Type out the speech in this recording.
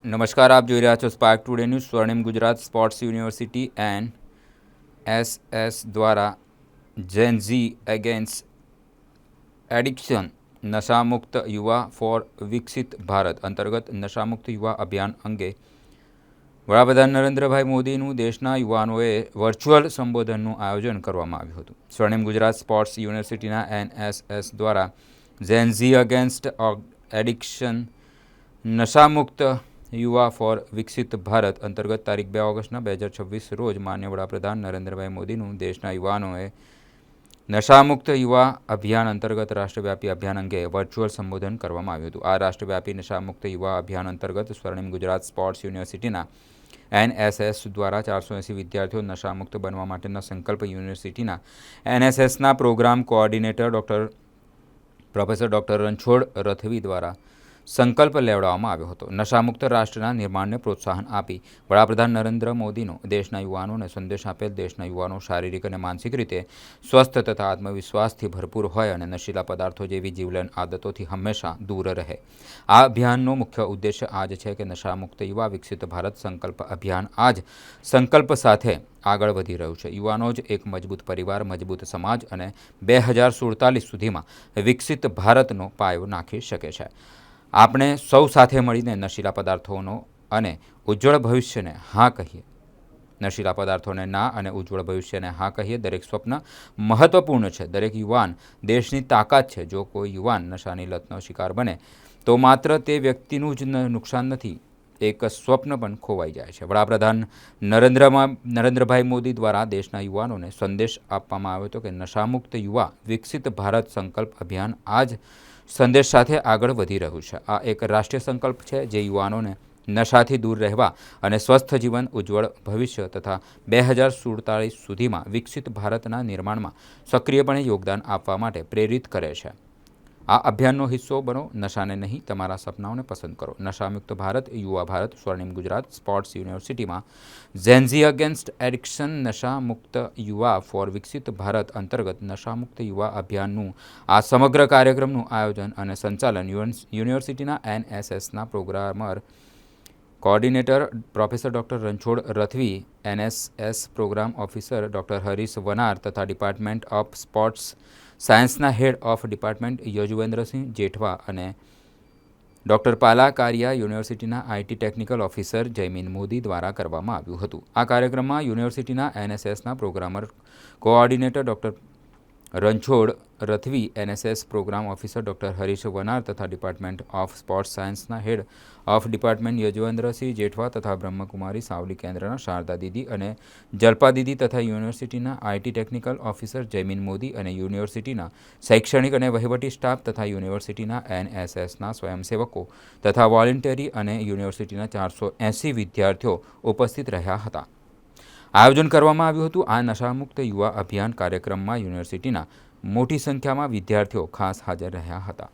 નમસ્કાર, આપ જોઈ રહ્યા છો spark today news. Swarnim Gujarat sports university and SS દ્વારા જેન ઝી એગેન્સ્ટ એડિક્શન નશામુક્ત યુવા ફોર વિકસિત ભારત અંતર્ગત નશામુક્ત યુવા અભિયાન અંગે વડાપ્રધાન નરેન્દ્રભાઈ મોદીનું દેશના યુવાનોએ વર્ચ્યુઅલ સંબોધનનું આયોજન કરવામાં આવ્યું હતું. સ્વર્ણિમ ગુજરાત સ્પોર્ટ્સ યુનિવર્સિટીના એનએસએસ દ્વારા જેન ઝી અગેન્સ્ટ એડિક્શન નશામુક્ત યુવા ફોર વિકસિત ભારત અંતર્ગત તારીખ 2 ઓગસ્ટના 2026 રોજ માન્ય વડાપ્રધાન નરેન્દ્રભાઈ મોદીનું દેશના યુવાનોએ નશામુક્ત યુવા અભિયાન અંતર્ગત રાષ્ટ્રવ્યાપી અભિયાન અંગે વર્ચ્યુઅલ સંબોધન કરવામાં આવ્યું હતું. આ રાષ્ટ્રવ્યાપી નશામુક્ત યુવા અભિયાન અંતર્ગત સ્વર્ણિમ ગુજરાત સ્પોર્ટ્સ યુનિવર્સિટીના એનએસએસ દ્વારા 480 વિદ્યાર્થીઓ નશામુક્ત બનવા માટેના સંકલ્પ યુનિવર્સિટીના એનએસએસના programme coordinator professor doctor Ranchhod Rathvi દ્વારા સંકલ્પ લેવડાવવામાં આવ્યો હતો. નશામુક્ત રાષ્ટ્રના નિર્માણને પ્રોત્સાહન આપી વડાપ્રધાન નરેન્દ્ર મોદીનો દેશના યુવાનોને સંદેશ આપેલ દેશના યુવાનો શારીરિક અને માનસિક રીતે સ્વસ્થ તથા આત્મવિશ્વાસથી ભરપૂર હોય અને નશીલા પદાર્થો જેવી જીવલેણ આદતોથી હંમેશા દૂર રહે. આ અભિયાનનો મુખ્ય ઉદ્દેશ્ય આ જ છે કે નશામુક્ત યુવા વિકસિત ભારત સંકલ્પ અભિયાન આ જ સંકલ્પ સાથે આગળ વધી રહ્યું છે. યુવાનો જ એક મજબૂત પરિવાર, મજબૂત સમાજ અને 2047 સુધીમાં વિકસિત ભારતનો પાયો નાખી શકે છે. આપણે સૌ સાથે મળીને નશીલા પદાર્થોનો અને ઉજ્જવળ ભવિષ્યને હા કહીએ. નશીલા પદાર્થોને ના અને ઉજ્જવળ ભવિષ્યને હા કહીએ. દરેક સ્વપ્ન મહત્વપૂર્ણ છે. દરેક યુવાન દેશની તાકાત છે. જો કોઈ યુવાન નશાની લતનો શિકાર બને તો માત્ર તે વ્યક્તિનું જ નુકસાન નથી, એક સ્વપ્ન પણ ખોવાઈ જાય છે. વડાપ્રધાન નરેન્દ્રભાઈ મોદી દ્વારા દેશના યુવાનોને સંદેશ આપવામાં આવ્યો હતો કે નશામુક્ત યુવા વિકસિત ભારત સંકલ્પ અભિયાન આ જ સંદેશ સાથે આગળ વધી રહ્યું છે. આ એક રાષ્ટ્રીય સંકલ્પ છે જે યુવાનોને નશાથી દૂર રહેવા અને સ્વસ્થ જીવન, ઉજ્જવળ ભવિષ્ય તથા 2047 સુધીમાં વિકસિત ભારતના નિર્માણમાં સક્રિયપણે યોગદાન આપવા માટે પ્રેરિત કરે છે. આ અભિયાનનો હિસ્સો બનો. નશાને નહીં, તમારા સપનાઓને પસંદ કરો. નશામુક્ત ભારત, યુવા ભારત. સ્વર્ણિમ ગુજરાત સ્પોર્ટ્સ યુનિવર્સિટીમાં જેન ઝી અગેન્સ્ટ એડિક્શન નશામુક્ત યુવા ફોર વિકસિત ભારત અંતર્ગત નશામુક્ત યુવા અભિયાનનું આ સમગ્ર કાર્યક્રમનું આયોજન અને સંચાલન યુનિવર્સિટીના એનએસએસના programmer coordinator professor doctor Ranchhod Rathvi, NSS programme officer doctor Harish Vanar તથા ડિપાર્ટમેન્ટ ઓફ સ્પોર્ટ્સ સાયન્સના head of department Yajuvendrasinh Jethwa અને ડૉક્ટર પાલા કારિયા, યુનિવર્સિટીના IT technical officer Jaymin Modi દ્વારા કરવામાં આવ્યું હતું. આ કાર્યક્રમમાં યુનિવર્સિટીના એનએસએસના programmer coordinator doctor Ranchhod Rathvi, NSS programme officer doctor Harish Vanar તથા ડિપાર્ટમેન્ટ ઓફ સ્પોર્ટ્સ સાયન્સના head of department Yajuvendrasinh Jethwa તથા બ્રહ્મકુમારી સાવલી કેન્દ્રના શારદા દીદી અને જલ્પા દીદી તથા યુનિવર્સિટીના IT technical officer Jaymin Modi અને યુનિવર્સિટીના શૈક્ષણિક અને વહીવટી સ્ટાફ તથા યુનિવર્સિટીના એનએસએસના સ્વયંસેવકો તથા વોલેન્ટરી અને યુનિવર્સિટીના 480 વિદ્યાર્થીઓ ઉપસ્થિત રહ્યા હતા. આયોજન કરવામાં આવ્યું હતું. આ નશામુક્ત યુવા અભિયાન કાર્યક્રમમાં યુનિવર્સિટીના મોટી સંખ્યામાં વિદ્યાર્થીઓ ખાસ હાજર રહ્યા હતા.